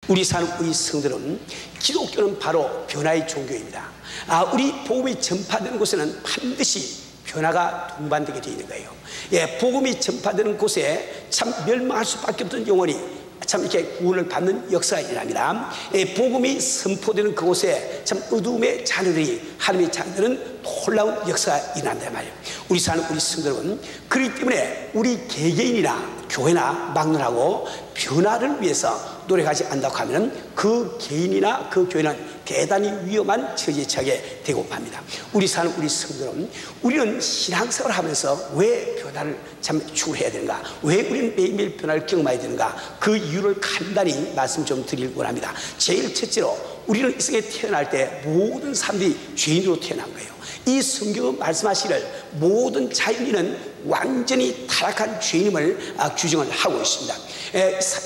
우리 사는 우리 성들은 기독교는 바로 변화의 종교입니다. 우리 복음이 전파되는 곳에는 반드시 변화가 동반되게 되어 있는 거예요. 복음이 전파되는 곳에 참 멸망할 수밖에 없던 영혼이 참 이렇게 구원을 받는 역사가 일어납니다. 복음이 선포되는 그곳에 참 어두움의 자녀들이, 하나님의 자녀들은 놀라운 역사가 일어난단 말이에요. 우리 사는 우리 성도들은 그렇기 때문에 우리 개개인이나 교회나 막론하고 변화를 위해서 노력하지 않는다고 하면 그 개인이나 그 교회는 대단히 위험한 처지에 처하게 되고 맙니다. 우리 사는 우리 성도들은 우리는 신앙생활을 하면서 왜 변화를 참 추구해야 되는가, 왜 우리는 매일매일 변화를 경험해야 되는가, 그 이유를 간단히 말씀 좀 드리려고 합니다. 제일 첫째로 우리는 이 세상에 태어날 때 모든 사람들이 죄인으로 태어난 거예요. 이 성경은 말씀하시기를 모든 자연인은 완전히 타락한 죄인임을 규정을 하고 있습니다.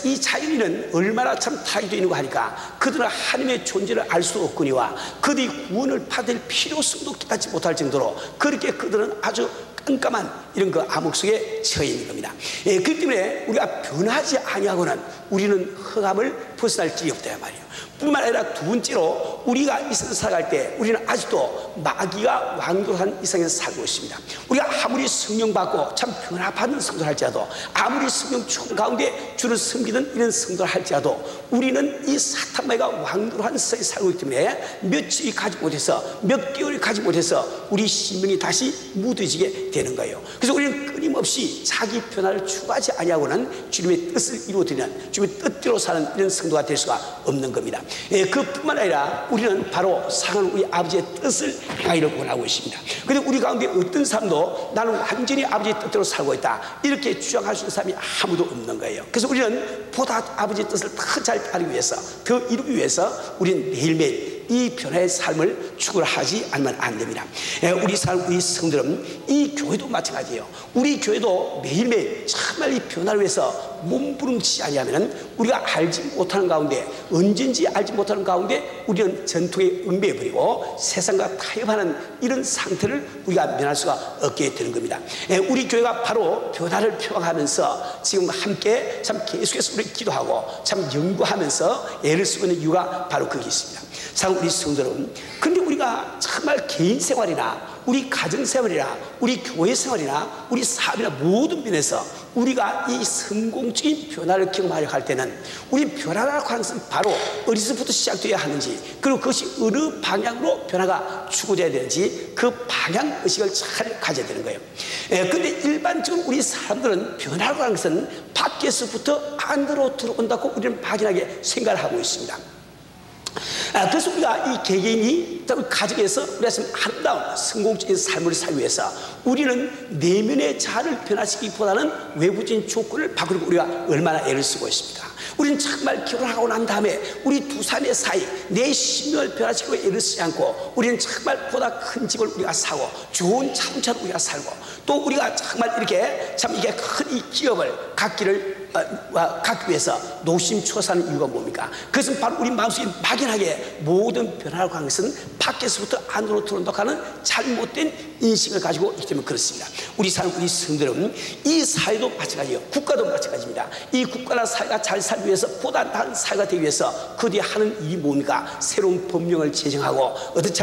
이 자연인은 얼마나 참 타락이 되어 있는 거 하니까 그들은 하나님의 존재를 알 수 없거니와 그들이 구원을 받을 필요성도 깨닫지 못할 정도로 그렇게 그들은 아주 깜깜한 이런 그 암흑 속에 처해 있는 겁니다. 그렇기 때문에 우리가 변하지 아니하고는 우리는 흑암을 벗어날 길이 없다 말이에요. 뿐만 아니라 두 번째로 우리가 이 세상에 살아갈 때 우리는 아직도 마귀가 왕도한 이 세상에서 살고 있습니다. 우리가 아무리 성령 받고 참 변화받는 성도를 할지라도, 아무리 성령 충 가운데 주를 섬기는 이런 성도를 할지라도 우리는 이 사탄 마귀가 왕도한 세상에 살고 있기 때문에 며칠이 가지 못해서, 몇 개월이 가지 못해서 우리 심령이 다시 무뎌지게 되는 거예요. 그래서 우리는 끊임없이 자기 변화를 추구하지 아니하고는 주님의 뜻을 이루어드리는, 주님의 뜻대로 사는 이런 성도가 될 수가 없는 겁니다. 그뿐만 아니라 우리는 바로 사랑하는 우리 아버지의 뜻을 행하기를 원하고 있습니다. 그런데 우리 가운데 어떤 사람도 나는 완전히 아버지의 뜻대로 살고 있다 이렇게 주장할 수 있는 사람이 아무도 없는 거예요. 그래서 우리는 보다 아버지의 뜻을 더 잘 따르기 위해서, 더 이루기 위해서 우리는 매일매일 이 변화의 삶을 추구를 하지 않으면 안 됩니다. 우리 성들은 이 교회도 마찬가지예요. 우리 교회도 매일매일 정말 이 변화를 위해서 몸부림치지 아니하면 우리가 알지 못하는 가운데, 언젠지 알지 못하는 가운데 우리는 전통에 얽매여버리고 세상과 타협하는 이런 상태를 우리가 면할 수가 없게 되는 겁니다. 우리 교회가 바로 변화를 표방하면서 지금 함께 참 계속해서 우리 기도하고 참 연구하면서 애를 쓰고 있는 이유가 바로 거기 있습니다. 우리 성도들은, 근데 우리가 정말 개인 생활이나 우리 가정 생활이나 우리 교회 생활이나 우리 사업이나 모든 면에서 우리가 이 성공적인 변화를 경험하려 할 때는 우리 변화라고 하는 것은 바로 어디서부터 시작되어야 하는지, 그리고 그것이 어느 방향으로 변화가 추구되어야 되는지 그 방향 의식을 잘 가져야 되는 거예요. 근데 일반적으로 우리 사람들은 변화라고 하는 것은 밖에서부터 안으로 들어온다고 우리는 막연하게 생각을 하고 있습니다. 그래서 우리가 이 개개인이 가정에서 우리가 좀 아름다운 성공적인 삶을 살기 위해서 우리는 내면의 자아를 변화시키기보다는 외부적인 조건을 바꾸려고 우리가 얼마나 애를 쓰고 있습니다. 우리는 정말 결혼하고 난 다음에 우리 두 사람의 사이 내 심령을 변화시키고 애를 쓰지 않고 우리는 정말 보다 큰 집을 우리가 사고 좋은 자동차를 우리가 살고 또 우리가 정말 이렇게 참 이게 큰 이 기업을 갖기 위해서 노심초사하는 이유가 뭡니까? 그것은 바로 우리 마음속에 막연하게 모든 변화라고 하는 것은 밖에서부터 안으로 들어온다고 하는 잘못된 인식을 가지고 있기 때문에 그렇습니다. 우리 성들은 이 사회도 마찬가지예요. 국가도 마찬가지입니다. 이 국가나 사회가 잘 살기 위해서, 보다 나은 사회가 되기 위해서 그들이 하는 일이 뭡니까? 새로운 법령을 제정하고 어떤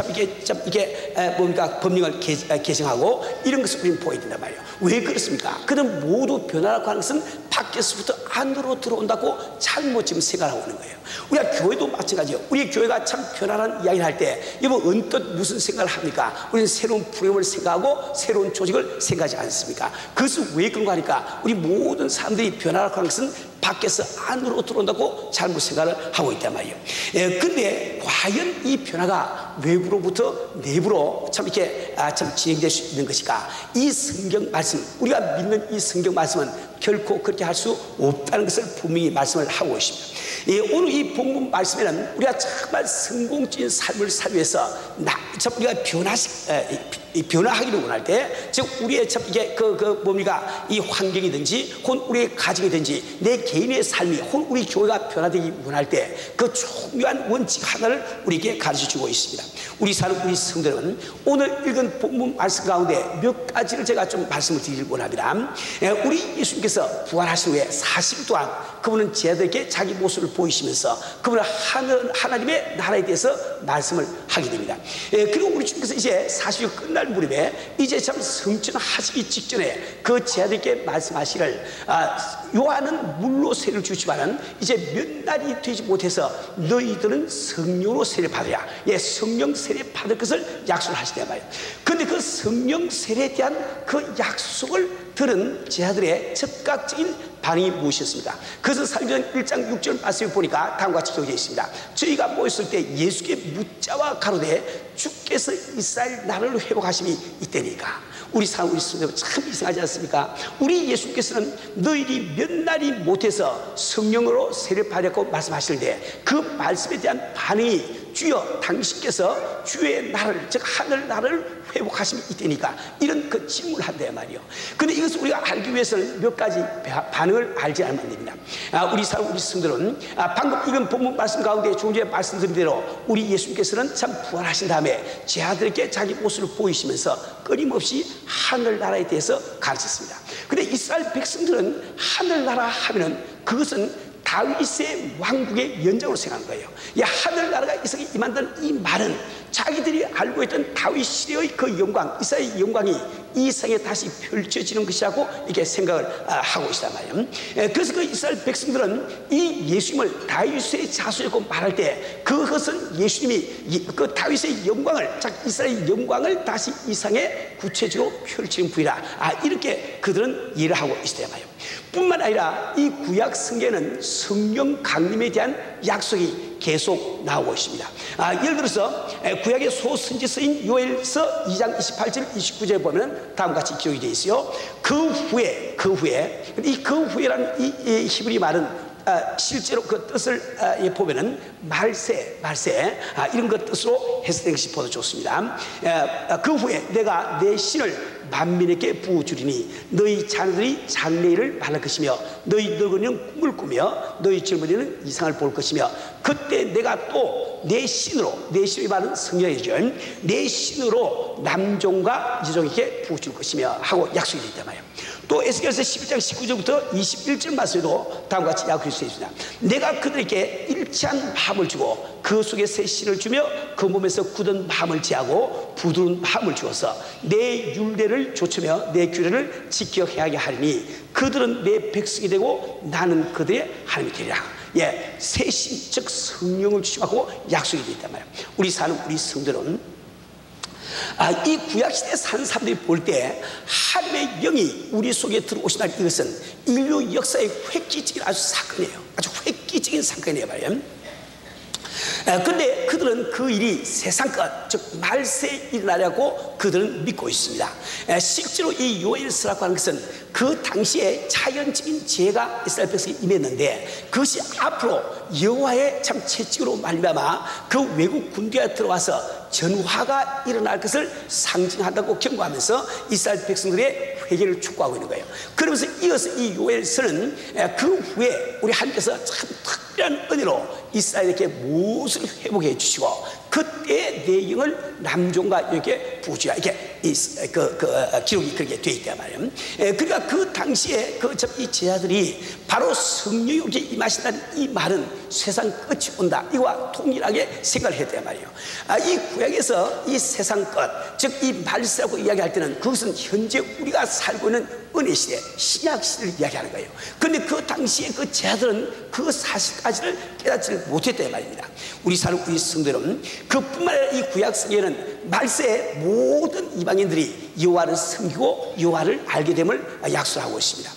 법령을 개정하고 이런 것을 우리는 보여야 된단 말이에요. 왜 그렇습니까? 그들은 모두 변화라고 하는 것은 밖에서부터 안으로 들어온다고 잘못 지금 생각하고 있는 거예요. 우리가 교회도 마찬가지예요. 우리 교회가 참 변화라는 이야기를 할 때 여러분 언뜻 무슨 생각을 합니까? 우리는 새로운 프로그램을 생각하고 새로운 조직을 생각하지 않습니까? 그것은 왜 그런가 하니까 우리 모든 사람들이 변화라고 하는 것은 밖에서 안으로 들어온다고 잘못 생각을 하고 있단 말이에요. 근데 과연 이 변화가 외부로부터 내부로 참 이렇게 참 진행될 수 있는 것일까? 이 성경 말씀, 우리가 믿는 이 성경 말씀은 결코 그렇게 할 수 없다는 것을 분명히 말씀을 하고 있습니다. 오늘 이 본문 말씀에는 우리가 정말 성공적인 삶을 살기 위해서 우리가 변화하기를 원할 때, 즉 우리의 참 이게 뭡니까? 이 환경이든지 혹은 우리의 가정이든지 내 개인의 삶이 혹은 우리 교회가 변화되기 원할 때 그 중요한 원칙 하나를 우리에게 가르쳐 주고 있습니다. 우리 사는 우리 성도는 오늘 읽은 본문 말씀 가운데 몇 가지를 제가 좀 말씀을 드리려고 합니다. 우리 예수님께서 부활하신 후에 40일 동안 그분은 제자들에게 자기 모습을 보이시면서 그분은 하나님의 나라에 대해서 말씀을 하게 됩니다. 그리고 우리 주님께서 이제 40일 끝날 무렵에 이제 참 성천하시기 직전에 그 제자들에게 말씀하시기를 요한은 물로 세를 주지만은 이제 몇 날이 되지 못해서 너희들은 성령으로 세례 받으라. 성령 세례 받을 것을 약속하시단 말이에요. 그런데 그 성령 세례에 대한 그 약속을 들은 제자들의 즉각적인 반응이 무엇이었습니까? 그것은 사도행전 1장 6절 말씀을 보니까 다음과 같이 기록되어 있습니다. 저희가 모였을 때 예수께 묻자와 가로되 주께서 이스라엘 나라를 회복하심이 이때니까. 우리 성도들 참 이상하지 않습니까? 우리 예수께서는 너희들이 몇 날이 못해서 성령으로 세례를 받았고 말씀하시는데 그 말씀에 대한 반응이 주여 당신께서 주의 나라를 즉 하늘 나라를 회복하심이 이때니까 이런 그 질문을 한단 말이에요. 근데 이것을 우리가 알기 위해서는 몇 가지 반응을 알지 않으면 됩니다. 우리 성도들은 방금 읽은 본문 말씀 가운데 조금 전에 말씀드린 대로 우리 예수님께서는 참 부활하신 다음에 제자들에게 자기 모습을 보이시면서 끊임없이 하늘나라에 대해서 가르쳤습니다. 근데 이스라엘 백성들은 하늘나라 하면은 그것은 다윗의 왕국의 연장으로 생각하는 거예요. 하늘나라가 이성이 임한다는 이 말은 자기들이 알고 있던 다윗 시대의 그 영광, 이스라엘의 영광이 이 세상에 다시 펼쳐지는 것이라고 이렇게 생각을 하고 있단 말이에요. 그래서 그 이스라엘 백성들은 이 예수님을 다윗의 자손이라고 말할 때 그것은 예수님이 그 다윗의 영광을, 이스라엘의 영광을 다시 이 세상에 구체적으로 펼치는 부이라, 이렇게 그들은 이해를 하고 있단 말이에요. 뿐만 아니라 이 구약 성경에는 성령 강림에 대한 약속이 계속 나오고 있습니다. 예를 들어서 구약의 소선지서인 요엘서 2장 28절 29절에 보면 다음과 같이 기록이 되어 있어요. 그 후에 이 그 후에라는 이 히브리 말은 실제로 그 뜻을 보면은 말세 이런 것 뜻으로 해석된 것이 보다 좋습니다. 그 후에 내가 내 신을 만민에게 부어주리니 너희 자녀들이 장래일을 말할 것이며 너희 늙은이는 꿈을 꾸며 너희 젊은이는 이상을 볼 것이며 그때 내가 또 내 신으로, 내 신이 말은 성령이죠, 내 신으로 남종과 여종에게 부어줄 것이며 하고 약속이 되어 있단 말이에요. 또 에스겔서 11장 19절부터 21절 말씀에도 다음과 같이 약속이 되어 있습니다. 내가 그들에게 일치한 마음을 주고 그 속에 새 신을 주며 그 몸에서 굳은 마음을 제하고 부드러운 마음을 주어서 내 율례를 조추며 내 규례를 지켜 행하게 하리니 그들은 내 백성이 되고 나는 그들의 하나님이 되리라. 새 신 즉 성령을 주시고 약속이 되어 있단 말이에요. 우리 성도는 이 구약시대에 사는 사람들이 볼 때 하나님의 영이 우리 속에 들어오신다는 이것은 인류 역사의 획기적인 사건이에요. 아주 획기적인 사건이에요. 그런데 그들은 그 일이 세상 것, 즉 말세에 일어나려고 그들은 믿고 있습니다. 실제로 이 요엘서라고 하는 것은 그 당시에 자연적인 재해가 이스라엘 백성이 임했는데 그것이 앞으로 여호와의 참 채찍으로 말미암아 그 외국 군대가 들어와서 전화가 일어날 것을 상징한다고 경고하면서 이스라엘 백성들의 회개를 촉구하고 있는 거예요. 그러면서 이어서 이 요엘서는 그 후에 우리 하나님께서 참 특별한 은혜로 이스라엘에게 무엇을 회복해 주시고 그때의 내용을 남종과 이렇게 부주야 이렇게 기록이 그렇게 되어 있단 말이에요. 그러니까 그 당시에 이 제자들이 바로 성령이 이렇게 임하신다는 이 말은 세상 끝이 온다 이와 동일하게 생각을 했단 말이에요. 이 구약에서 이 세상 끝, 즉 이 말세라고 이야기할 때는 그것은 현재 우리가 살고 있는 은혜 시대, 신약 시대를 이야기하는 거예요. 그런데 그 당시에 그 제자들은 그 사실까지를 깨닫지를 못했단 말입니다. 우리 성도들은 그뿐만 아니라 이 구약 성경에는 말세에 모든 이방인들이 여호와를 섬기고 여호와를 알게 됨을 약속하고 있습니다.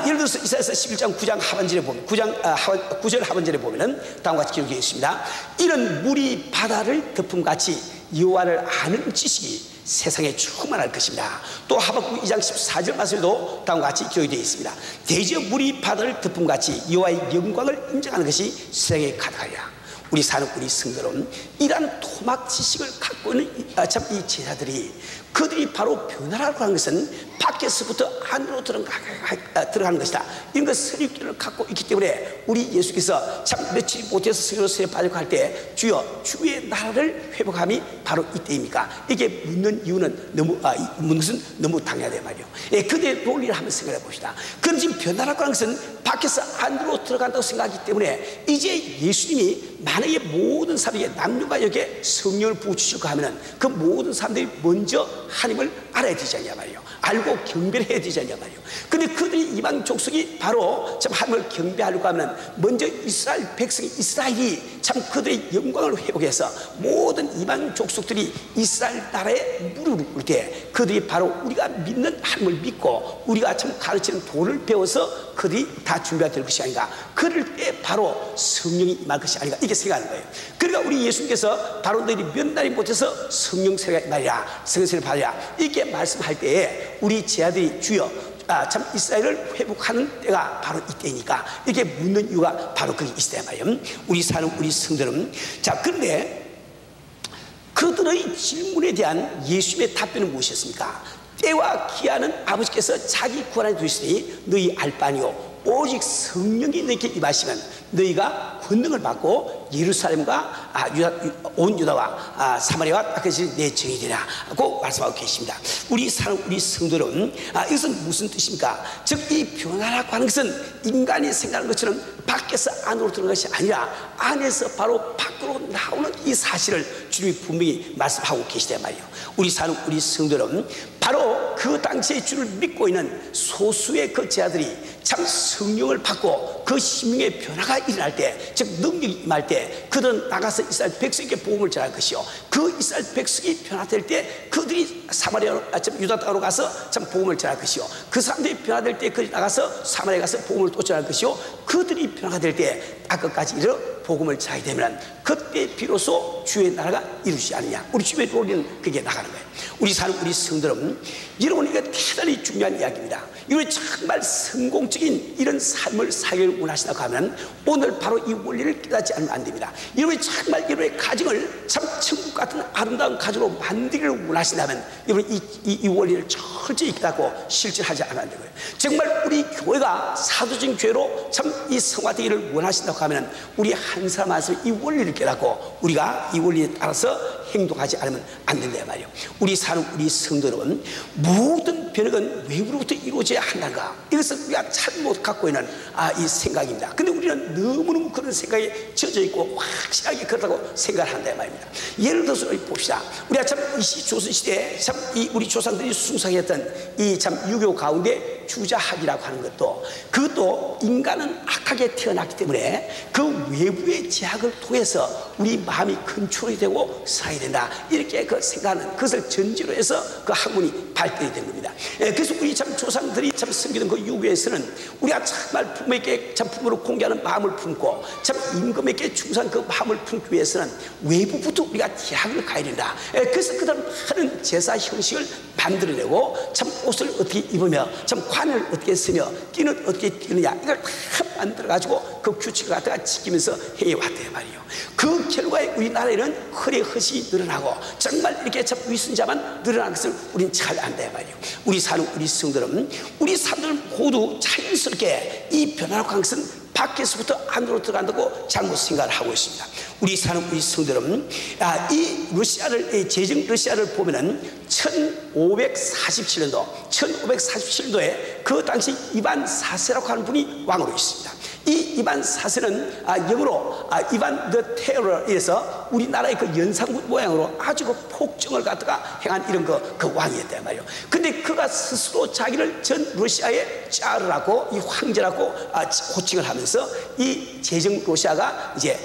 예를 들어서 이사야서 11장 9장 하반절에 보면 9절 하반절에 보면은 다음과 같이 기록되어 있습니다. 이런 물이 바다를 덮음같이 여호와를 아는 지식이 세상에 충만할 것입니다. 또 하박국 2장 14절 말씀에도 다음과 같이 기록이 되어 있습니다. 대저 물이 바다를 덮음같이 여호와의 영광을 인정하는 것이 세상에 가득하리라. 우리 성도는 이러한 토막 지식을 갖고 있는 이 제자들이 그들이 바로 변화라고 하는 것은 밖에서부터 안으로 들어가는 것이다. 이런 것 선입견을 갖고 있기 때문에 우리 예수께서 참 며칠 못해서 성령의 빠지고 할 때 주여 주의 나라를 회복함이 바로 이때입니까? 이게 묻는 이유는 묻는 것은 너무 당연하단 말이에요. 예, 그들의 논리를 한번 생각해 봅시다. 그럼 지금 변화라고 하는 것은 밖에서 안으로 들어간다고 생각하기 때문에 이제 예수님이 만약에 모든 사람에게 남녀가 여기에 성령을 부어주실까 하면은 그 모든 사람들이 먼저 하나님을 알아야 되지 않냐 말이에요. 알고 경배를 해야 되지 않냐 말이에요. 근데 그들이 이방 족속이 바로 참 하나님을 경배하려고 하면 먼저 이스라엘 백성이 이스라엘이 참 그들의 영광을 회복해서 모든 이방 족속들이 이스라엘 나라에 무릎을 꿇을 때 그들이 바로 우리가 믿는 하나님을 믿고 우리가 참 가르치는 도를 배워서 그들이 다 준비가 될 것이 아닌가. 그럴 때 바로 성령이 임할 것이 아닌가 이렇게 생각하는 거예요. 그러니까 우리 예수님께서 바로 너희들이 몇 날이 못해서 성령 세례가 말이야 성령 세례를 받으라 이렇게 말씀할 때에 우리 제자들이 주여 참 이스라엘을 회복하는 때가 바로 이때니까 이렇게 묻는 이유가 바로 그게 있어야 말이에요. 우리 사는 우리 성들은 자 그런데 그들의 질문에 대한 예수님의 답변은 무엇이었습니까? 때와 기한은 아버지께서 자기 구원에 두시니 너희 알 바 아니요 오직 성령이 너희에게 임하시면 너희가 권능을 받고 예루살렘과 온 유다와 사마리아와 땅까지 내 증인이 되라고 말씀하고 계십니다. 우리 사람 우리 성도는 이것은 무슨 뜻입니까? 즉 이 변화라고 하는 것은 인간이 생각하는 것처럼 밖에서 안으로 들어가는 것이 아니라 안에서 바로 밖으로 나오는 이 사실을 주님이 분명히 말씀하고 계시단 말이에요. 우리 사는 우리 성도는 바로 그 당시에 주를 믿고 있는 소수의 그 제자들이 참 성령을 받고 그 심령의 변화가 일어날 때, 즉 능력이 임할 때 그들은 나가서 이스라엘 백성에게 복음을 전할 것이요 그 이스라엘 백성이 변화될 때 그들이 사마리아 유다 땅으로 가서 참 복음을 전할 것이요 그 사람들이 변화될 때 그들이 나가서 사마리아에 가서 복음을 또 전할 것이요 그들이 변화가 될 때 땅끝까지 이르러 복음을 전하게 되면 그때 비로소 주의 나라가 이루지 않느냐. 우리 주의 논리는 그게 나가는 거예요. 우리 사는 우리 성들은 여러분 이게 대단히 중요한 이야기입니다. 이런 정말 성공적인 이런 삶을 살기를 원하신다고 하면 오늘 바로 이 원리를 깨닫지 않으면 안 됩니다. 여러분이 정말 여러분의 가정을 참 천국 같은 아름다운 가정으로 만들기를 원하신다면 여러분 이 원리를 철저히 깨닫고 실천하지 않으면 안 되고요. 정말 우리 교회가 사도적인 교회로 참 이 성화되기를 원하신다고 하면 우리 한 사람 한 사람 이 원리를 깨닫고 우리가 이 원리에 따라서 행동하지 않으면 안 된다 말이에요. 우리 사는 우리 성도는 모든 변혁은 외부로부터 이루어져야 한다가 이것은 우리가 잘못 갖고 있는 이 생각입니다. 근데 우리는 너무너무 그런 생각에 젖어 있고 확실하게 그렇다고 생각을 한다 말입니다. 예를 들어서 봅시다. 우리가 참 이 조선시대에 참 우리 조상들이 숭상했던 이 참 유교 가운데 주자학이라고 하는 그것도 인간은 악하게 태어났기 때문에 그 외부의 제약을 통해서 우리 마음이 컨트롤이 되고 살아야 된다 이렇게 그 생각하는 그것을 전제로 해서 그 학문이 발달이 된 겁니다. 그래서 우리 참 조상들이 참 섬기던 그 유교에서는 우리가 정말 부모에게 참 부모를 공개하는 마음을 품고 참 임금에게 충성한 그 마음을 품기 위해서는 외부부터 우리가 제약을 가야 된다. 그래서 그다음 하는 제사 형식을 만들어내고 참 옷을 어떻게 입으며 참 관을 어떻게 쓰며 끼는 어떻게 끼느냐 이걸 다 만들어가지고 그 규칙을 갖다가 지키면서 해왔단 말이에요. 그 결과에 우리나라에는 허리 헛이 늘어나고 정말 이렇게 참 위선자만 늘어나는 것을 우리는 잘 안다 말이에요. 우리 사는 우리 성들은 우리 사람들은 모두 자연스럽게 이 변화라고 하는 것은 밖에서부터 안으로 들어간다고 잘못 생각을 하고 있습니다. 우리 사는 우리 성들은 이 러시아를 제정 러시아를 보면은 1547년도에 그 당시 이반 4세라고 하는 분이 왕으로 있습니다. 이 이반 4세는 영어로 이반 더 테러에서 우리나라의 그 연상군 모양으로 아주 그 폭정을 갖다가 행한 이런 그 왕이었단 말이에요. 근데 그가 스스로 자기를 전 러시아의 짜르라고 이 황제라고 호칭을 하면서 이 제정 러시아가 이제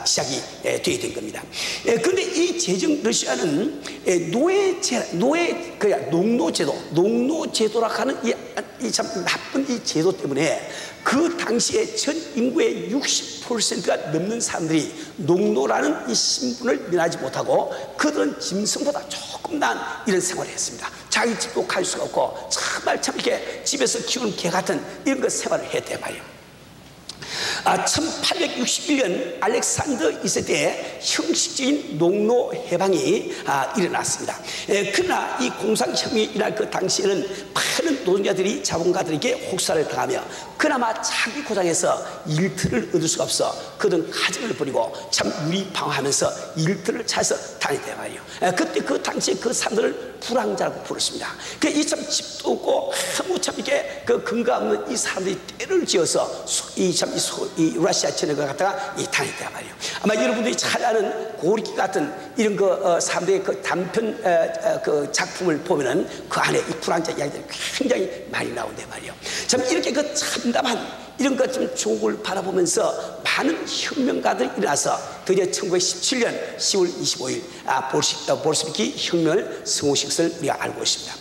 시작이 되게 된 겁니다. 그런데 이 제정 러시아는 농노제도라고 하는 이 참 나쁜 이 제도 때문에 그 당시에 전 인구의 60%가 넘는 사람들이 농노라는 이 신분을 면하지 못하고 그들은 짐승보다 조금 나은 이런 생활을 했습니다. 자기 집도 갈 수가 없고 정말 참 이렇게 집에서 키우는 개 같은 이런 거 생활을 했단 말이에요. 1861년 알렉산더 2세 때 형식적인 농노 해방이 일어났습니다. 그러나 이 공산혁명이 일어날 그 당시에는 많은 노동자들이 자본가들에게 혹사를 당하며 그나마 자기 고장에서 일터를 얻을 수가 없어 그들은 가정을 버리고 참 유리방황하면서 일터를 찾아서 다녔단 말이에요. 그때 그 당시에 그 사람들을 불황자라고 부르습니다. 이 참 집도 없고 아무 참 이게 그 근거 없는 이 사람들이 때를 지어서 이 러시아 전역을 갖다가 다녔단 말이에요. 아마 여러분들이 잘 아는 고리키 같은 이런 사람들의 그 단편 그 작품을 보면은 그 안에 이 불황자 이야기들이 굉장히 많이 나온단 말이에요. 참 이렇게 그 참담한 이런 것 좀 조국을 바라보면서 많은 혁명가들이 일어나서 드디어 1917년 10월 25일 볼시비키 혁명을 성공시킨 것을 우리가 알고 있습니다.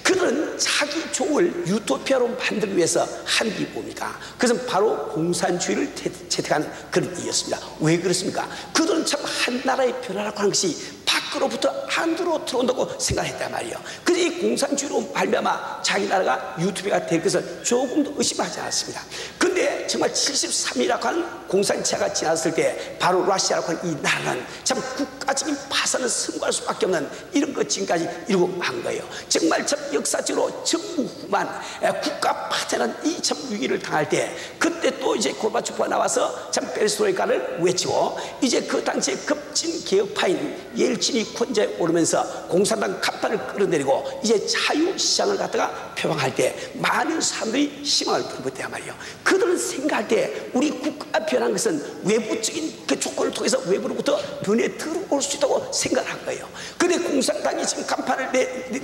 그들은 자기 종을 유토피아로 만들기 위해서 한 일이 뭡니까? 그것은 바로 공산주의를 채택하는 그런 일이었습니다. 왜 그렇습니까? 그들은 참 한 나라의 변화라고 하는 것이 밖으로부터 안으로 들어온다고 생각했단 말이에요. 그래서 이 공산주의로 말미암아 자기 나라가 유토피아가 될 것을 조금도 의심하지 않았습니다. 그런데 정말 73이라고 하는 공산체가 지났을 때 바로 러시아라고 하는 이 나라는 참 국가적인 파산을 선고할 수밖에 없는 이런 것 지금까지 이루고 만 거예요. 정말 참 역사적으로 전무후무한 국가 파산한 이 참 위기를 당할 때 그때 또 이제 고르바초프가 나와서 참 페레스트로이카를 외치고 이제 그 당시에 급진 개혁파인 옐친이 권좌에 오르면서 공산당 간판을 끌어내리고 이제 자유시장을 갖다가 표방할 때 많은 사람들이 희망을 품었단 말이에요. 그들은 생각할 때 우리 국가가 변한 것은 외부적인 그 조건을 통해서 외부로부터 변해 들어올 수 있다고 생각을 한 거예요. 그런데 공산당이 지금 간판을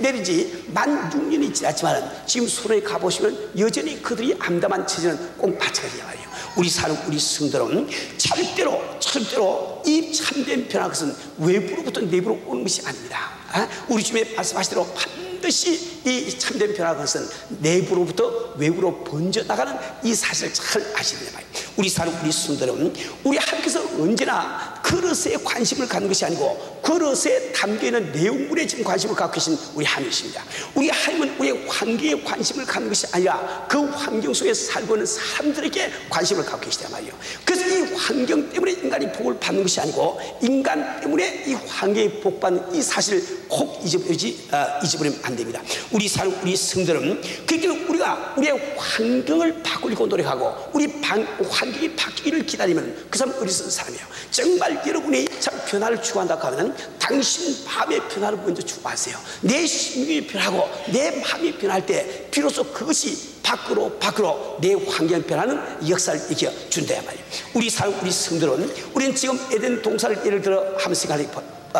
내린 지 16년이 지났지만 지금 소련에 가보시면 여전히 그들이 암담한 처지는 꼭 마찬가지란 말이에요. 우리 사는 우리 성도는 절대로 이 참된 변화는 것은 외부로부터 내부로 오는 것이 아닙니다. 우리 주님의 말씀하시대로 반드시 이 참된 변화는 것은 내부로부터 외부로 번져나가는 이 사실을 잘 아셔야 돼요. 우리 사는 우리 성도는 우리 하나님께서 언제나 그릇에 관심을 갖는 것이 아니고 그릇에 담겨있는 내용물에 지금 관심을 갖고 계신 우리 하나님이십니다. 우리 하나님은 우리의 환경에 관심을 갖는 것이 아니라 그 환경 속에 살고 있는 사람들에게 관심을 갖고 계시단 말이에요. 그래서 이 환경 때문에 인간이 복을 받는 것이 아니고 인간 때문에 이 환경에 복받는 이 사실을 꼭 잊어버리면 안 됩니다. 우리 사는 우리 성도는 그러니까 우리가 우리의 환경을 바꾸려고 노력하고 우리 환경이 바뀌기를 기다리면 그 사람은 어리석은 사람이에요. 정말 여러분이 참 변화를 추구한다고 하면 당신 마음의 변화를 먼저 추구하세요. 내 심령이 변하고 내 마음이 변할 때 비로소 그것이 밖으로 내 환경 변화는 역사를 일으켜준다 말이에요. 우리 성도는 우리는 지금 에덴 동산을 예를 들어 한번 생각해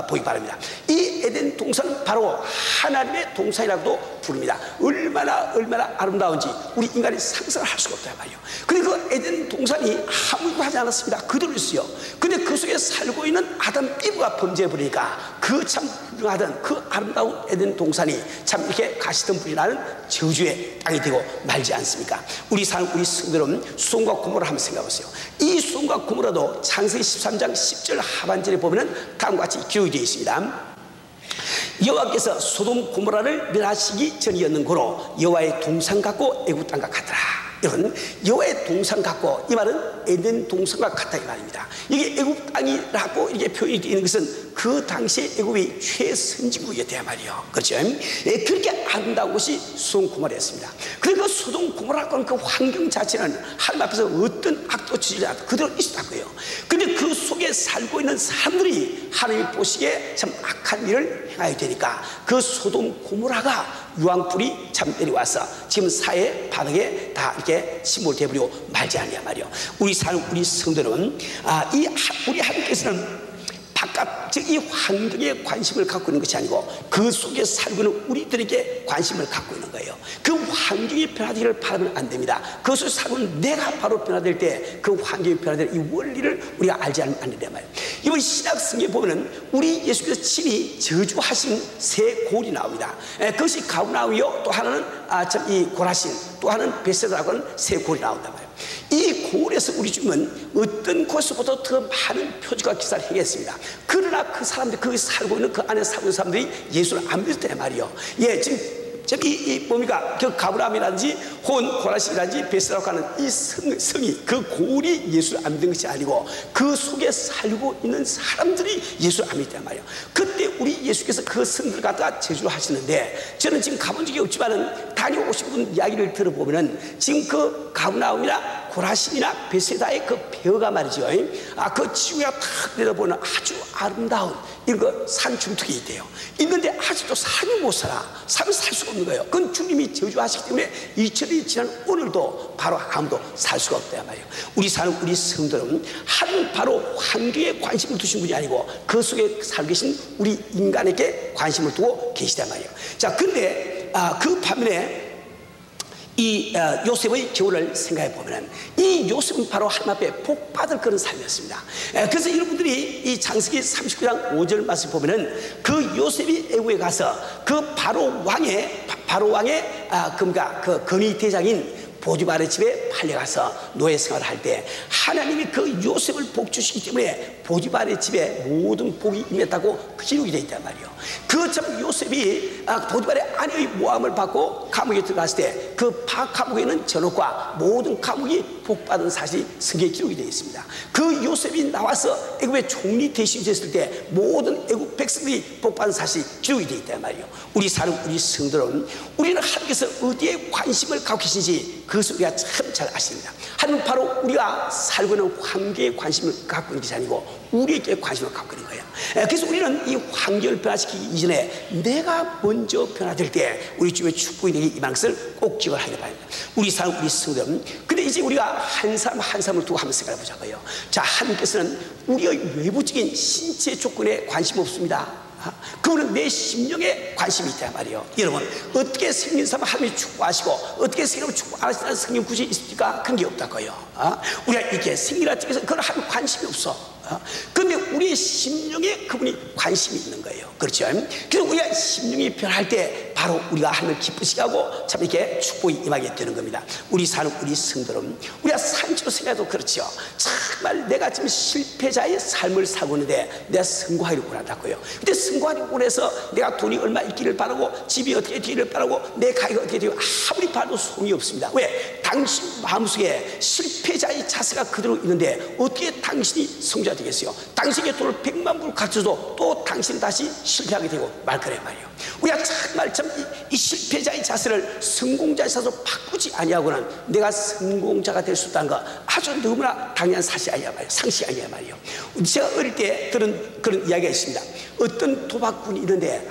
보기 바랍니다. 이 에덴 동산은 바로 하나님의 동산이라고도 부릅니다. 얼마나 아름다운지 우리 인간이 상상을 할 수가 없단 말이에요. 근데 그 에덴 동산이 아무것도 하지 않았습니다. 그대로 있어요. 근데 그 속에 살고 있는 아담 이브가 범죄해버리니까 그 참 훌륭하던 그 아름다운 에덴 동산이 참 이렇게 가시덤불이 나는 저주의 땅이 되고 말지 않습니까? 우리 성도는 소돔과 고모라 한번 생각해보세요. 이 소돔과 고모라도 창세기 13장 10절 하반절에 보면은 다음과 같이 기록이 되어 있습니다. 여호와께서 소돔 고모라를 멸하시기 전이었는고로 여호와의 동산 같고 애굽 땅과 같더라. 여러분, 여호와의 동산 같고 이 말은 에덴 동산과 같다 이 말입니다. 이게 애굽 땅이라고 이렇게 표현이 되어 있는 것은 그 당시에 애굽이 최선진국이었단 말이에요. 그렇죠? 그렇게 아름다운 곳이 소돔 고모라였습니다. 그리고 소돔 고모라라고 하는 그 환경 자체는 하나님 앞에서 어떤 악도 지지 않고 그대로 있었던 거예요. 그런데 그 속에 살고 있는 사람들이 하나님이 보시기에 참 악한 일을 행하게 되니까 그 소돔 고모라가 유황불이 참 내려와서 지금 사회 바닥에 다 이렇게 침몰되어버리고 말지 않냐 말이요. 우리 성도는 우리 하나님께서는 바깥 즉 이 환경에 관심을 갖고 있는 것이 아니고 그 속에 살고 있는 우리들에게 관심을 갖고 있는 거예요. 그 환경이 변화되기를 바라면 안 됩니다. 그 속에 살고 있는 내가 바로 변화될 때 그 환경이 변화될 이 원리를 우리가 알지 않으면 안 된단 말이에요. 이번 신약 성경에 보면은 우리 예수께서 친히 저주하신 세 골이 나옵니다. 그것이 가브나움이요, 또 하나는 이 고라신, 또 하나는 베세다라고 하는 세 골이 나온단 말이에요. 이 고을에서 우리 주님은 어떤 곳에서부터 더 많은 표적과 기사를 행했습니다. 그러나 그 사람들, 거기 살고 있는 그 안에 살고 있는 사람들이 예수를 안 믿었단 말이에요. 지금 뭡니까? 그 가브라함이라든지 혹은 고라신이라든지 베스라고 하는 이 성이 그 고울이 예수를 안 믿는 것이 아니고 그 속에 살고 있는 사람들이 예수를 안 믿단 말이에요. 그때 우리 예수께서 그 성들을 갖다가 제주를 하시는데, 저는 지금 가본 적이 없지만은 다녀오신 분 이야기를 들어보면은 지금 그 가브라함이나 고라신이나 베세다의 그 배어가 말이죠, 그 지구가 탁 내려보는 아주 아름다운 이거 산 중턱이 있대요. 있는데 아직도 삶을 못 살아. 삶을 살 수가 없는 거예요. 그건 주님이 저주하시기 때문에 2000년이 지난 오늘도 바로 아무도 살 수가 없단 말이에요. 우리 사는 우리 성도는 하나님 바로 환경에 관심을 두신 분이 아니고 그 속에 살고 계신 우리 인간에게 관심을 두고 계시단 말이에요. 자, 근데 그 반면에 이 요셉의 교훈을 생각해 보면 이 요셉은 바로 하나님 앞에 복 받을 그런 삶이었습니다. 그래서 여러분들이 이 창세기 39장 5절 말씀 보면은 그 요셉이 애국에 가서 그 바로 왕의 그 건의 대장인 보디발의 집에 팔려가서 노예 생활을 할 때 하나님이 그 요셉을 복 주시기 때문에 보디발의 집에 모든 복이 임했다고 기록이 되어 있단 말이에요. 그 참 요셉이 보디발의 아내의 모함을 받고 감옥에 들어갔을 때 그 감옥에는 전옥과 모든 감옥이 복받은 사실이 성경에 기록이 되어 있습니다. 그 요셉이 나와서 애굽의 총리 대신이 됐을 때 모든 애굽 백성들이 복받은 사실이 기록이 되어 있단 말이에요. 우리 사는 우리 성들은 우리는 하나님께서 어디에 관심을 갖고 계신지 그것을 우리가 참 잘 아십니다. 하나님은 바로 우리가 살고 있는 환경에 관심을 갖고 있는 것이 아니고 우리에게 관심을 갖고 있는 거예요. 그래서 우리는 이 환경을 변화시키기 이전에 내가 먼저 변화될 때 우리 주의 축복이 내게 임하는 것을 꼭 기억을 하기 바랍니다. 우리 사람 우리 성도는 근데 이제 우리가 한 사람 한 사람을 두고 한번 생각해 보자고요. 자, 하나님께서는 우리의 외부적인 신체 조건에 관심 없습니다. 그거는 내 심령에 관심이 있단 말이에요. 여러분, 어떻게 생긴 사람 하나님이 축복하시고 어떻게 생기면 축복 안 하시는 성경 구절이 있습니까? 그런 게 없다고요. 우리가 이렇게 생기라 찍어서 그건 하나님 관심이 없어. 그런데 우리의 심령에 그분이 관심이 있는 거예요. 그렇죠? 그래서 우리가 심령이 변할 때 바로 우리가 하나님을 기쁘시게 하고 참 이렇게 축복이 임하게 되는 겁니다. 우리 사는 우리 성들은 우리가 산지로 생각해도 그렇죠. 정말 내가 지금 실패자의 삶을 살고 있는데 내가 성공하기를 원한다고요. 근데 성공하기를 원해서 내가 돈이 얼마 있기를 바라고 집이 어떻게 되기를 바라고 내 가게가 어떻게 되고 아무리 봐도 소용이 없습니다. 왜? 당신 마음속에 실패자의 자세가 그대로 있는데 어떻게 당신이 성자 되겠어요? 당신에게 돈을 100만 불 갖춰도 또 당신은 다시 실패하게 되고 말 거란 말이에요. 우리가 정말 참 이 실패자의 자세를 성공자의 자세로 바꾸지 아니하고는 내가 성공자가 될 수 있다는 거 아주 너무나 당연한 사실이 아니야 말이에요. 상식이 아니야 말이에요. 제가 어릴 때 들은 그런 이야기가 있습니다. 어떤 도박꾼이 있는데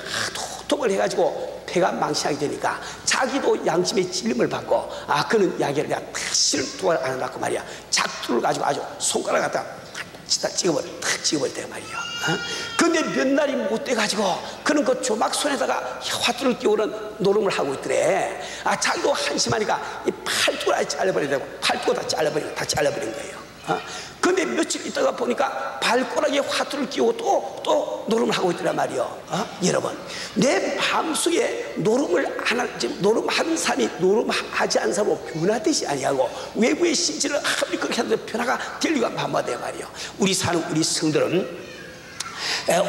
도박을 해가지고 패가 망신하게 되니까 자기도 양심의 찔림을 받고 그는 이야기를 내가 다시는 도박을 안 해놨고 말이야. 작두를 가지고 아주 손가락 갖다 탁 찍어버렸단 말이에요. 그런데 몇 날이 못 돼가지고 그는 그 조막 손에다가 화투를 끼우는 노름을 하고 있더래. 자기도 한심하니까 이 팔뚝을 아예 잘라버려야 되고 팔뚝을 다 잘라버린 거예요. 그런데 며칠 있다가 보니까 발가락에 화투를 끼우고 또 노름을 하고 있더란 말이요. 여러분, 내 마음속에 노름하는 사람이 노름하지 않은 사람으로 변화되지 아니하고 외부의 신체를 아무리 그렇게 하는데 변화가 될 리가 만무하단 말이요. 우리 사는 우리 성들은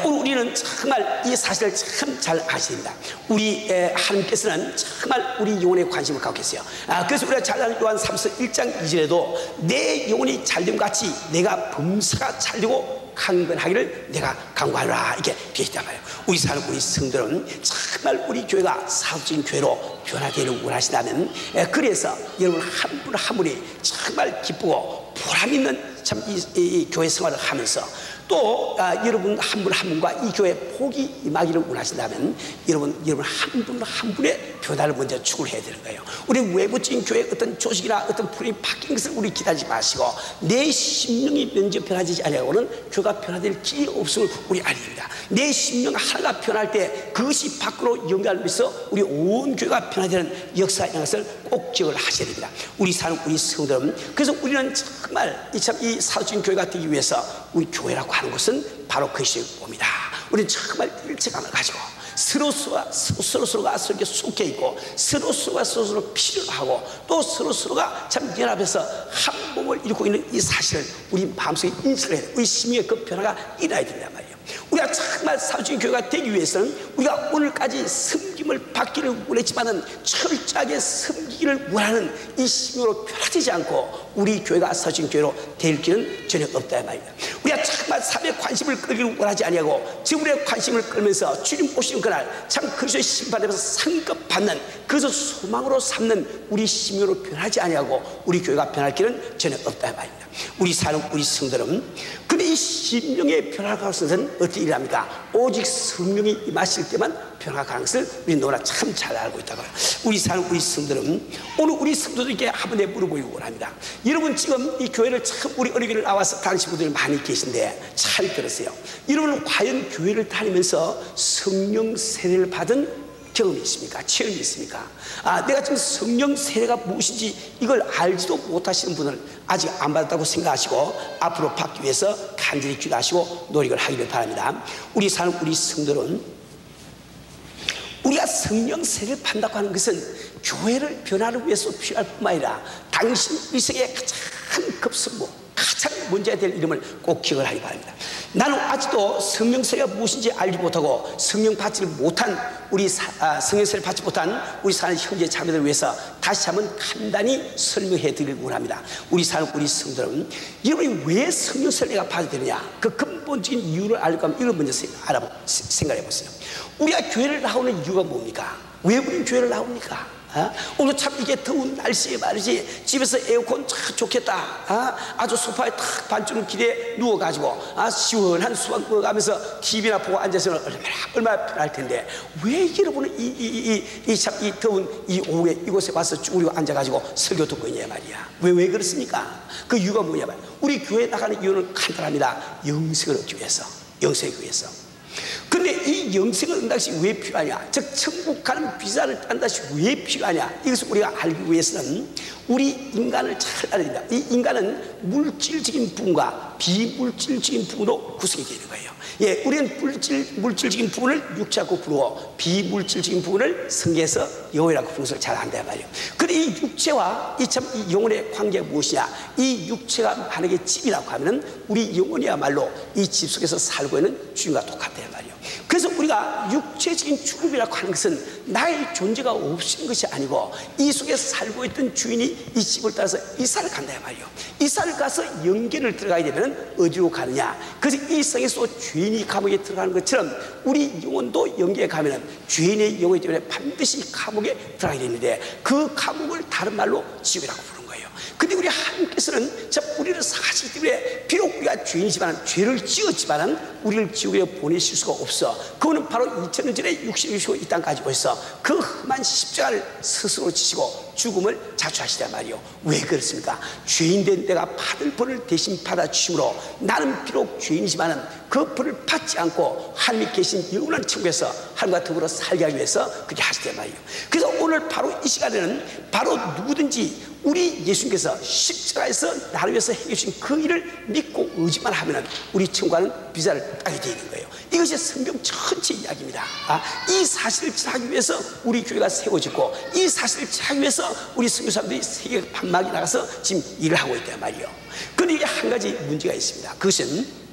우리는 정말 이 사실을 참 잘 아십니다. 우리 하나님께서는 정말 우리 영혼에 관심을 갖고 계세요. 그래서 우리가 잘 아는 요한 3서 1장 2절에도 내 영혼이 잘됨 같이 내가 범사가 잘되고 강건하기를 내가 간구하노라 이렇게 되어있단 말이에요. 우리 사는 우리 성들은 정말 우리 교회가 사업적인 교회로 변화되기를 원하시다면 그래서 여러분 한 분 한 분이 정말 기쁘고 보람있는 참 이 교회 생활을 하면서 또 여러분 한 분 한 분과 이 교회에 복이 임하기를 원하신다면 여러분 한 분 한 분의 변화를 먼저 추구를 해야 되는 거예요. 우리 외부적인 교회 어떤 조직이나 어떤 프로그램이 바뀐 것을 우리 기다리지 마시고 내 심령이 먼저 변화되지 아니하고는 교회가 변화될 길이 없음을 우리 알립니다. 내 심령 하나가 변할 때 그것이 밖으로 연결하면서 우리 온 교회가 변화되는 역사인 것을 꼭 기억을 하셔야 됩니다. 우리 사는 우리 성도는 그래서 우리는 정말 이 사도적인 교회가 되기 위해서 우리 교회라고 하는 것은 바로 그것이 옵니다. 우리는 정말 일체감을 가지고 서로가 서로 속해 있고 서로 필요로 하고 또 서로가 참 연합해서 한 몸을 이루고 있는 이 사실을 우리 마음속에 인식을 해야 돼요. 우리 심령의 그 변화가 일어나야 된단 말이에요. 우리가 정말 사주인 교회가 되기 위해서는 우리가 오늘까지 섬김을 받기를 원했지만은 철저하게 섬기기를 원하는 이 심으로 변화되지 않고 우리 교회가 사주인 교회로 될 길은 전혀 없다 말입니다. 우리가 정말 삶의 관심을 끌기를 원하지 아니하고 지구의 관심을 끌면서 주님 오시는 그날 참 그리스도의 심판에서 상급받는 그것을 소망으로 삼는 우리 심으로 변하지 아니하고 우리 교회가 변할 길은 전혀 없다 말입니다. 우리 사는 우리 성도는 근데 이 심령의 변화가 가능성은 어떻게 일합니까? 오직 성령이 임하실 때만 변화가 가는 것을 우리 너무나 참 잘 알고 있다고요. 우리 사는 우리 성도는 오늘 우리 성도들에게 한번 물어보기 원합니다. 여러분 지금 이 교회를 참 우리 어린이를 나와서 다니신 분들이 많이 계신데 잘 들으세요. 여러분은 과연 교회를 다니면서 성령 세례를 받은 경험이 있습니까? 체험이 있습니까? 내가 지금 성령 세례가 무엇인지 이걸 알지도 못하시는 분을 아직 안 받았다고 생각하시고 앞으로 받기 위해서 간절히 기도하시고 노력을 하기를 바랍니다. 우리 사는 우리 성도는 우리가 성령 세례를 받는다고 하는 것은 교회를 변화를 위해서 필요할 뿐만 아니라 당신 일생의 가장 급선무 가장 문제가 될 이름을 꼭 기억을 하기 바랍니다. 나는 아직도 성령 세례가 무엇인지 알지 못하고 성령 받지를 못한 우리 성령 세례를 받지 못한 우리 사는 형제 자매들을 위해서 다시 한번 간단히 설명해 드리려고 원합니다. 우리 사는 우리 성도들은 여러분이 왜 성령 세례가 받아야 되느냐 그 근본적인 이유를 알려고 하면 이걸 먼저 생각해 보세요. 우리가 교회를 나오는 이유가 뭡니까? 왜 우리는 교회를 나옵니까? 오늘 참 이게 더운 날씨에 말이지 집에서 에어컨 참 좋겠다. 아주 소파에 탁 반쯤 기대에 누워가지고 시원한 수박 먹어가면서 TV나 보고 앉아서는 얼마나 편할 텐데 왜 여러분은 이 더운 이 오후에 이곳에 와서 쭈그리고 앉아가지고 설교 듣고 있냐 말이야. 왜 그렇습니까? 그 이유가 뭐냐 말이야. 우리 교회 나가는 이유는 간단합니다. 영생을 얻기 위해서, 영생을 얻기 위해서. 근데 이 영생을 얻는 것이 왜 필요하냐? 즉 천국 가는 비자를 딴 것이 왜 필요하냐? 이것을 우리가 알기 위해서는 우리 인간을 잘 알아야 된다. 이 인간은 물질적인 부분과 비물질적인 부분으로 구성이 되는 거예요. 예, 우리는 물질적인 부분을 육체라고 부르고 비물질적인 부분을 성경에서 영혼이라고 부르는 것을 잘 안다 말이에요. 근데 이 육체와 이 영혼의 관계가 무엇이냐? 이 육체가 만약에 집이라고 하면은 우리 영혼이야말로 이 집 속에서 살고 있는 주인과 똑같단 말이에요. 그래서 우리가 육체적인 죽음이라고 하는 것은 나의 존재가 없는 것이 아니고 이 속에 살고 있던 주인이 이 집을 따라서 이사를 간다 말이에요. 이사를 가서 영계를 들어가야 되면 어디로 가느냐? 그래서 이 세상에서 죄인이 감옥에 들어가는 것처럼 우리 영혼도 영계에 가면 죄인의 영혼이기 때문에 반드시 감옥에 들어가야 되는데 그 감옥을 다른 말로 지옥이라고 부르는 거예요. 근데 우리 하나님께서는 우리를 사시기 때문에 비록 우리가 죄인이지만 죄를 지었지만 우리를 지옥에 보내실 수가 없어. 그거는 바로 2000년 전에 육신을 입으시고 이 땅까지 오셔서 그 험한 십자가를 스스로 지시고 죽음을 자초하시단 말이요. 왜 그렇습니까? 죄인된 내가 받을 벌을 대신 받아주심으로 나는 비록 죄인이지만 그 벌을 받지 않고 하나님이 계신 영원한 천국에서 하나님과 더불어 살게 하기 위해서 그렇게 하시단 말이에요. 그래서 오늘 바로 이 시간에는 바로 누구든지 우리 예수님께서 십자가에서 나를 위해서 해주신 그 일을 믿고 의지만 하면 우리 천국과는 비자를 따게 되는 거예요. 이것이 성경 전체 이야기입니다. 이 사실을 하기 위해서 우리 교회가 세워졌고 이 사실을 하기 위해서 우리 선교사님들이 세계 방막에 나가서 지금 일을 하고 있단 말이에요. 그런데 이게 한 가지 문제가 있습니다. 그것은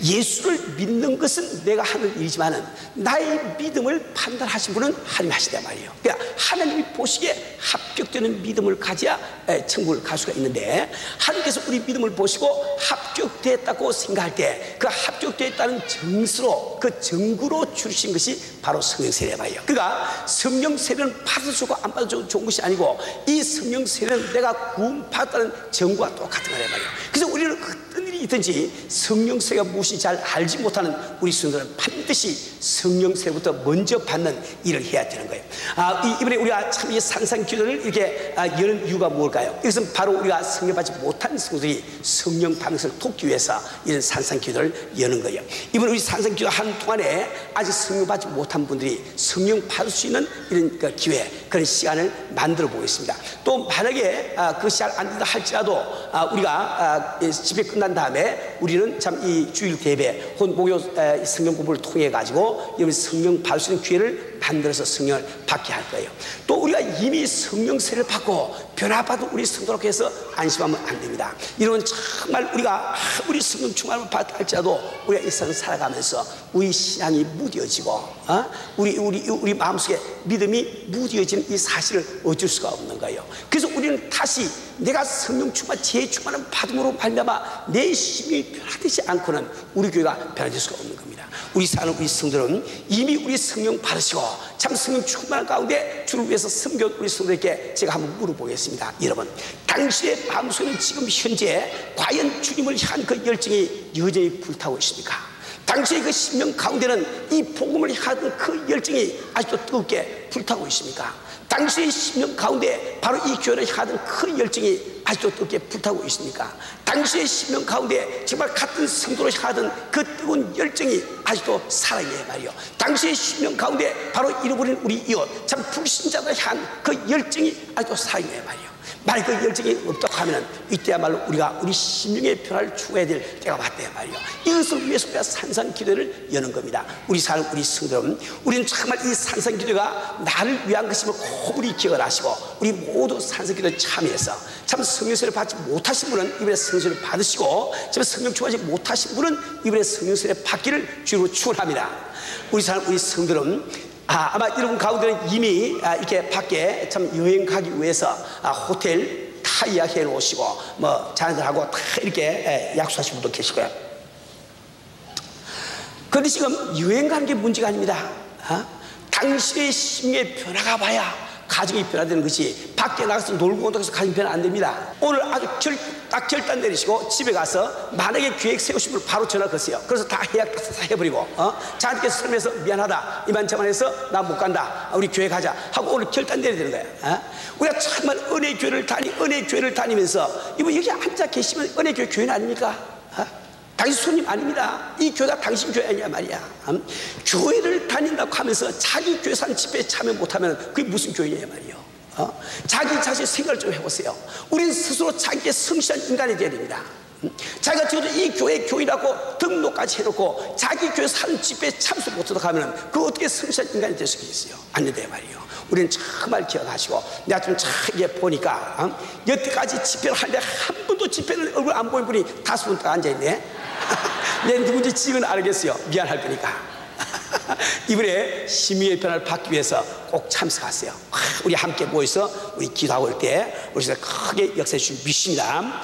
예수를 믿는 것은 내가 하는 일이지만 나의 믿음을 판단하신 분은 하나님이 하시단 말이에요. 그러니까 하나님이 보시기에 합격되는 믿음을 가져야 천국을 갈 수가 있는데 하나님께서 우리 믿음을 보시고 합격됐다고 생각할 때 그 합격됐다는 점수로 그 증거로 주신 것이 바로 성령 세례란 말이에요. 그러니까 성령 세례는 받아도 좋고 안 받아도 좋은 것이 아니고 이 성령 세례는 내가 구원받았다는 증거와 똑같은 거란 말이에요. 그래서 우리는 어떤 일이 있든지 성령 세례가 무엇인지 잘 알지 못하는 우리 성도는 반드시 성령 세례부터 먼저 받는 일을 해야 되는 거예요. 이번에 우리가 참 이 산상 기도를 이렇게 여는 이유가 뭘까요? 이것은 바로 우리가 성령 받지 못한 성도들이 성령 받는 것을 돕기 위해서 이런 산상 기도를 여는 거예요. 이번 우리 산상 기도 하는 동안에 아직 성령 받지 못한 분들이 성령 받을 수 있는 이런 기회, 그런 시간을 만들어 보겠습니다. 또 만약에 그 시간 안 된다 할지라도 우리가 집회 끝난 다음에 우리는 참 이 주일 예배 혹은 목요 성경 공부를 통해 가지고 여러분 성령 받을 수 있는 기회를 만들어서 성령을 받게 할 거예요. 또 우리가 이미 성령 세례를 받고 변화받은 우리 성도라고 해서 안심하면 안 됩니다. 이런 정말 우리가 아무리 성령 충만을 받다 할지라도 우리가 이 세상 살아가면서 우리 신앙이 무뎌지고 우리 마음속에 믿음이 무뎌지는 이 사실을 어쩔 수가 없는 거예요. 그래서 우리는 다시 내가 성령 충만, 재충만을 받음으로 말미암아 내 심이 변화되지 않고는 우리 교회가 변화될 수가 없는 겁니다. 우리 사는 우리 성도는 이미 우리 성령 받으시고 참 성령 충만한 가운데 주를 위해서 섬겨온 우리 성도에게 제가 한번 물어보겠습니다. 여러분, 당신의 마음속에는 지금 현재 과연 주님을 향한 그 열정이 여전히 불타고 있습니까? 당신의 그 심령 가운데는 이 복음을 향한 그 열정이 아직도 뜨겁게 불타고 있습니까? 당신의 심령 가운데 바로 이 교회를 향하던 그 열정이 아직도 뜨겁게 불타고 있습니까? 당신의 심령 가운데 정말 같은 성도를 향하던 그 뜨거운 열정이 아직도 살아있네 말이요. 당신의 심령 가운데 바로 잃어버린 우리 이웃, 참 불신자를 향한 그 열정이 아직도 살아있네 말이요. 만약 그 열정이 없다고 하면 이때야말로 우리가 우리 심령의 변화를 추구해야 될 때가 왔다 말이요. 이것을 위해서 우리가 산상기도를 여는 겁니다. 우리 사는 우리 성도는 우리는 정말 이 산상기도가 나를 위한 것임을 고분히 기억을 하시고 우리 모두 산상기도에 참여해서 참 성령세를 받지 못하신 분은 이번에 성령세를 받으시고 참 성령 충만하지 못하신 분은 이번에 성령세를 받기를 주로 축원합니다. 우리 사는 우리 성도는 아마 여러분 가운데는 이미 이렇게 밖에 참 여행 가기 위해서 호텔 다 예약해 놓으시고 뭐 자녀들하고 다 이렇게 약속하신 분도 계시고요. 그런데 지금 여행 가는 게 문제가 아닙니다. 당신의 심령의 변화가 봐야 가정이 변화되는 것이 밖에 나가서 놀고 온다고 해서 가정이 변화 안 됩니다. 오늘 아주 딱 결단 내리시고 집에 가서 만약에 계획 세우신 분 바로 전화 거세요. 그래서 다 예약 다 해버리고 자녀께서 설명해서 미안하다 이만저만해서 나 못 간다 우리 교회 가자 하고 오늘 결단 내려야 되는 거예요. 우리가 정말 은혜 교회를 다니면서 이분 여기 앉아 계시면 은혜 교회 교회는 아닙니까? 당신 손님 아닙니다. 이 교회가 당신 교회 아니야 말이야. 교회를 다닌다고 하면서 자기 교회 산 집회에 참여 못하면 그게 무슨 교회냐 말이에요. 자기 자신 생각을 좀 해보세요. 우리는 스스로 자기의 성실한 인간이 되어야 됩니다. 자기가 지금 이 교회 교인이라고 등록까지 해놓고 자기 교회 사는 집회에 참석 못하도록 하면 그 어떻게 성실한 인간이 될 수 있어요? 안 된다 말이에요. 우리는 정말 기억하시고 내가 좀 이게 보니까 여태까지 집회를 하는데 한 번도 집회를 얼굴 안 보인 분이 5분 딱 앉아있네. 내 누군지 지금은 알겠어요. 미안할 거니까. 이번에 심의의 변화를 받기 위해서 꼭 참석하세요. 우리 함께 모여서 우리 기도하고 올 때 우리 크게 역사해 주신 믿습니다.